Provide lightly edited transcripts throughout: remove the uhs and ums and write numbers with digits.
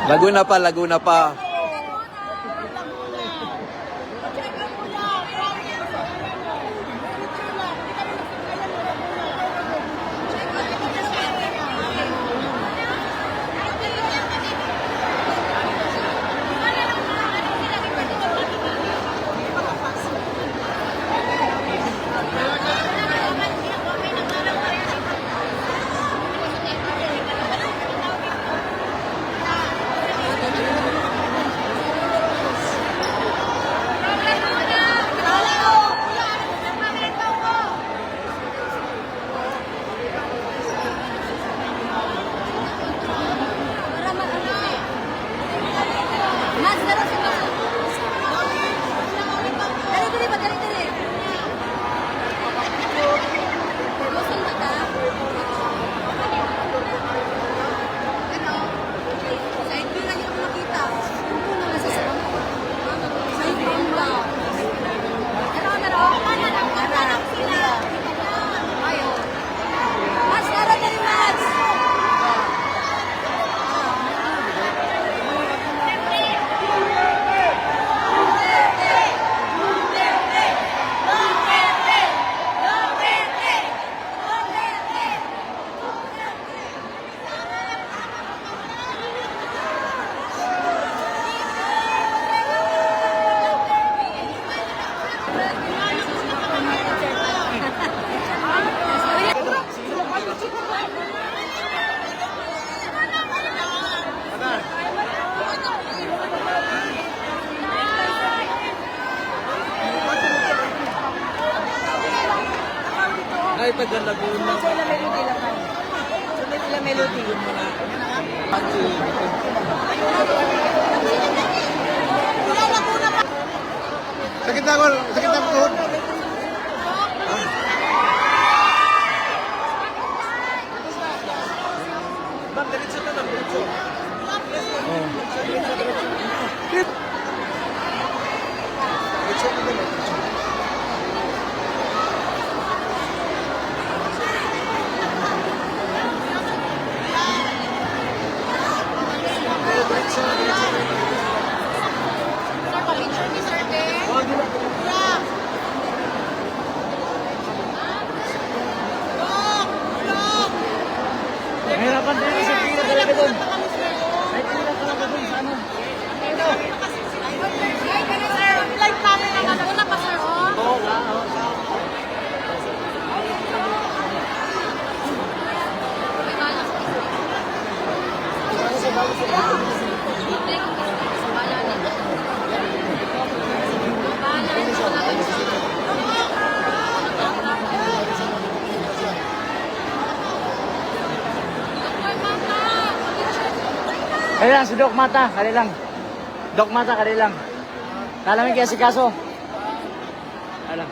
Laguna pa, Laguna pa. Ay, taga Laguna. Sila melody lang lang. Sila melody. Sakit na ako, sakit na ako. Bang, diretso na lang, diretso. Mahirapan din sa pila talaga doon. May pila talaga doon sa ano. Live namin ang ano. Una pa, sir. Oo, oo. Kali lang, si Doc Mata, kali lang. Doc Mata, kali lang. Nalamin kaya si Kaso. Alam.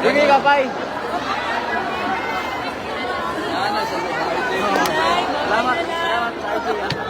Sige, kapay. Salamat, salamat sa idea.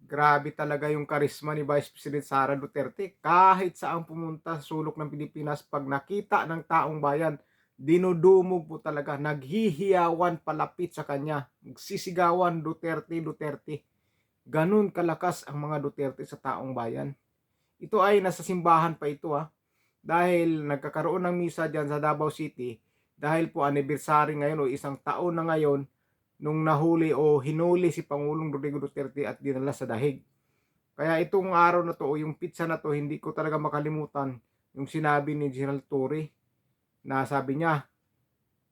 Grabe talaga yung karisma ni Vice President Sara Duterte. Kahit saan pumunta sa sulok ng Pilipinas, pag nakita ng taong bayan, dinudumog po talaga, naghihiyawan palapit sa kanya, sisigawan Duterte, Duterte. Ganun kalakas ang mga Duterte sa taong bayan. Ito ay nasa simbahan pa ito dahil nagkakaroon ng misa dyan sa Davao City dahil po anniversary ngayon o isang taon na ngayon nung nahuli o hinuli si Pangulong Rodrigo Duterte at dinala sa dahig. Kaya itong araw na to o yung pizza na to, hindi ko talaga makalimutan yung sinabi ni General Torre na sabi niya,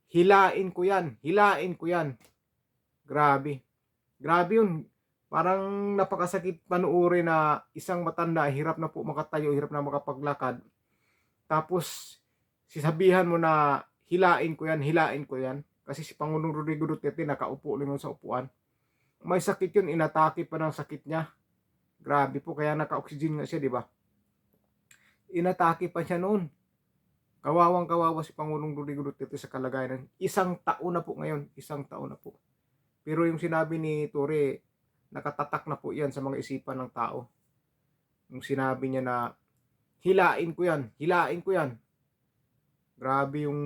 hilain ko yan, hilain ko yan. Grabe. Grabe yun. Parang napakasakit panuuri na isang matanda, hirap na po makatayo, hirap na makapaglakad. Tapos, sisabihan mo na hilain ko yan, hilain ko yan. Kasi si Pangulong Rodrigo Duterte nakaupo lang sa upuan. May sakit yun, inatake pa ng sakit niya. Grabe po, kaya naka-oxygen nga siya, di ba? Inatake pa siya noon. Kawawang kawawa si Pangulong Rodrigo Duterte sa kalagayan. Isang taon na po ngayon, isang taon na po. Pero yung sinabi ni Torre, nakatatak na po yan sa mga isipan ng tao. Yung sinabi niya na, hilain ko yan, hilain ko yan. Grabe yung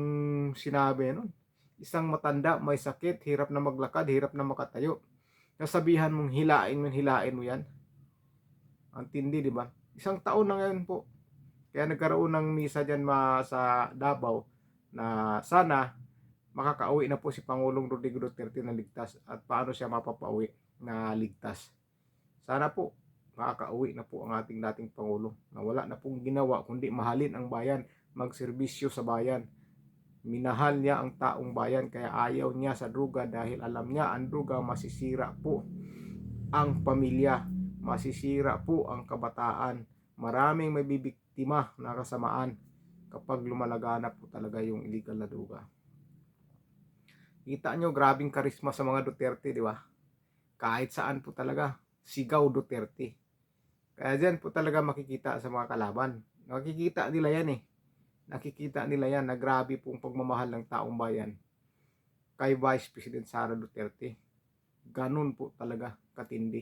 sinabi nun. Isang matanda, may sakit, hirap na maglakad, hirap na makatayo. Nasabihan mong hilain mo yan. Ang tindi, di ba? Isang taon na ngayon po. Kaya nagkaroon ng misa dyan sa Davao na sana makakauwi na po si Pangulong Rodrigo Duterte na ligtas at paano siya mapapauwi na ligtas. Sana po makakauwi na po ang ating dating Pangulo na wala na pong ginawa kundi mahalin ang bayan, magserbisyo sa bayan. Minahal niya ang taong bayan kaya ayaw niya sa druga dahil alam niya ang druga masisira po ang pamilya, masisira po ang kabataan. Maraming may bibiktima na kasamaan kapag lumalaganap po talaga yung illegal na druga. Kita nyo, grabing karisma sa mga Duterte, di ba? Kahit saan po talaga, sigaw Duterte. Kaya dyan po talaga makikita sa mga kalaban. Nakikita nila yan Nakikita nila yan na grabe pong pagmamahal ng taong bayan kay Vice President Sara Duterte. Ganun po talaga katindi.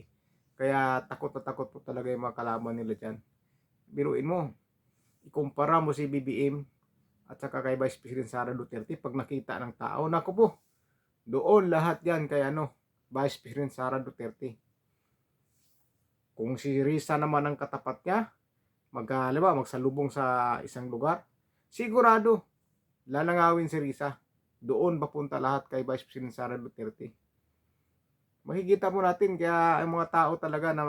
Kaya takot na takot po talaga yung mga kalaban nila dyan. Biruin mo, ikumpara mo si BBM at saka kay Vice President Sara Duterte pag nakita ng tao, naku po, doon lahat yan kay Vice President Sara Duterte. Kung si Risa naman ang katapat niya, magsalubong sa isang lugar, sigurado lalangawin si Risa. Doon papunta lahat kay Vice President Sara Duterte. Makikita po natin kaya ang mga tao talaga na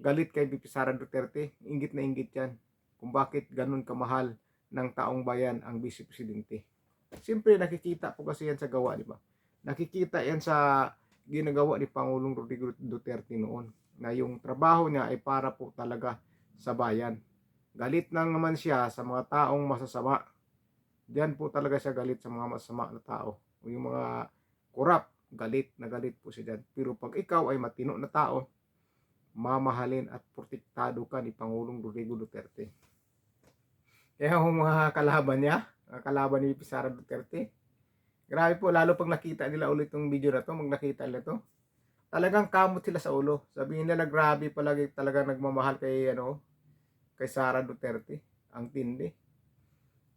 galit kay VP Sara Duterte, inggit na inggit yan kung bakit ganun kamahal ng taong bayan ang Vice Presidente. Siyempre nakikita po kasi yan sa gawa, di ba? Nakikita yan sa ginagawa ni Pangulong Rodrigo Duterte noon na yung trabaho niya ay para po talaga sa bayan. Galit lang naman siya sa mga taong masasama. Diyan po talaga siya galit sa mga masama na tao. O yung mga korap, galit na galit po siya dyan. Pero pag ikaw ay matino na tao, mamahalin at protektado ka ni Pangulong Rodrigo Duterte. Kaya yung mga kalaban niya, kalaban ni Sara Duterte, grabe po, lalo pag nakita nila ulit yung video na to, nakita nila to, talagang kamot sila sa ulo. Sabihin nila grabe palagi talaga nagmamahal kay Sara Duterte. Ang tindi.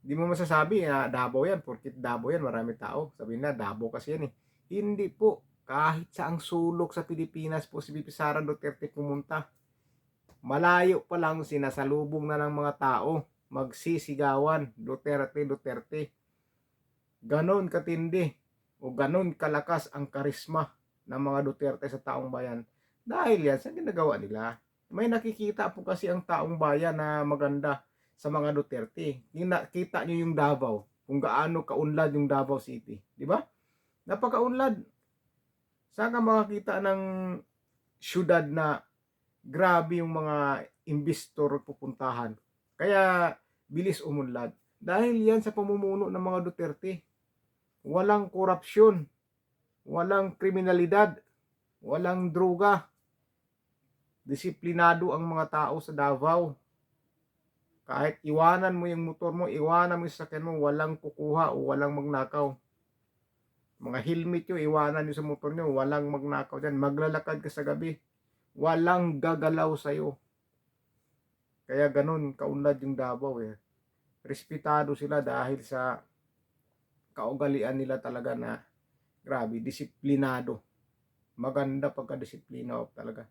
Hindi mo masasabi na Davao yan, porkit Davao yan, marami tao. Sabihin na Davao kasi yan Hindi po. Kahit saang sulok sa Pilipinas po si VP Sara Duterte pumunta. Malayo pa lang sinasalubong na ng mga tao. Magsisigawan, Duterte, Duterte. Ganon katindi o ganon kalakas ang karisma ng mga Duterte sa taong bayan. Dahil yan sa ginagawa nila. May nakikita po kasi ang taong bayan na maganda sa mga Duterte. Nakita nyo yung Davao, kung gaano kaunlad yung Davao City. Di ba? Napakaunlad. Saan ka makakita ng syudad na grabe yung mga investor pupuntahan. Kaya bilis umunlad. Dahil yan sa pamumuno ng mga Duterte. Walang korupsyon, walang kriminalidad, walang droga. Disiplinado ang mga tao sa Davao. Kahit iwanan mo yung motor mo, iwanan mo yung sasakyan mo, walang kukuha o walang magnakaw. Mga helmet nyo, iwanan nyo sa motor nyo, walang magnakaw dyan. Maglalakad ka sa gabi, walang gagalaw sa'yo. Kaya ganun, kaunlad yung Davao Respetado sila dahil sa kaugalian nila talaga na grabe, disiplinado. Maganda pagkadisiplina talaga.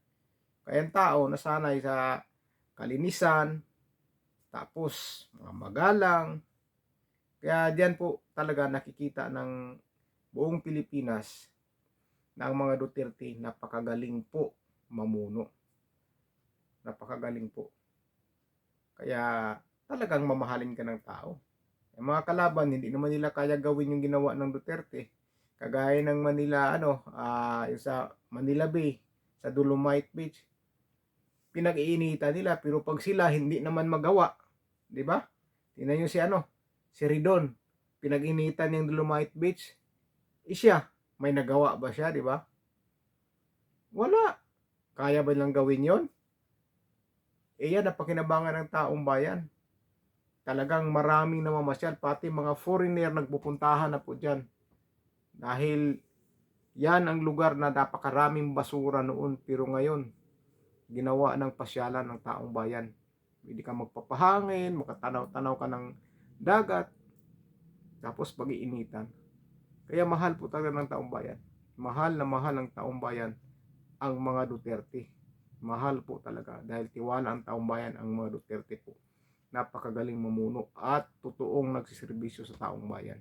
Kaya ang tao nasanay sa kalinisan, tapos mga magalang. Kaya diyan po talaga nakikita ng buong Pilipinas na ang mga Duterte napakagaling po mamuno. Napakagaling po. Kaya talagang mamahalin ka ng tao. Yung mga kalaban, hindi naman nila kaya gawin yung ginawa ng Duterte. Kagaya ng Manila, yung sa Manila Bay, sa Dolomite Beach. Pinag-iinitan nila, pero pag sila hindi naman magawa, di ba? Tingnan nyo si Ridon. Pinag-initan yung Dolomite Beach. Siya, may nagawa ba siya, di ba? Wala. Kaya ba lang gawin yon? Yan ang pakinabangan ng taong bayan. Talagang maraming namamasyal, pati mga foreigner nagpupuntahan na po dyan. Dahil yan ang lugar na napakaraming basura noon, pero ngayon, ginawa ng pasyalan ng taong bayan. Pwede ka magpapahangin, makatanaw-tanaw ka ng dagat, tapos pag-iinitan. Kaya mahal po talaga ng taong bayan. Mahal na mahal ng taong bayan ang mga Duterte. Mahal po talaga dahil tiwala ang taong bayan ang mga Duterte po. Napakagaling mamuno at totoong nagsiservisyo sa taong bayan.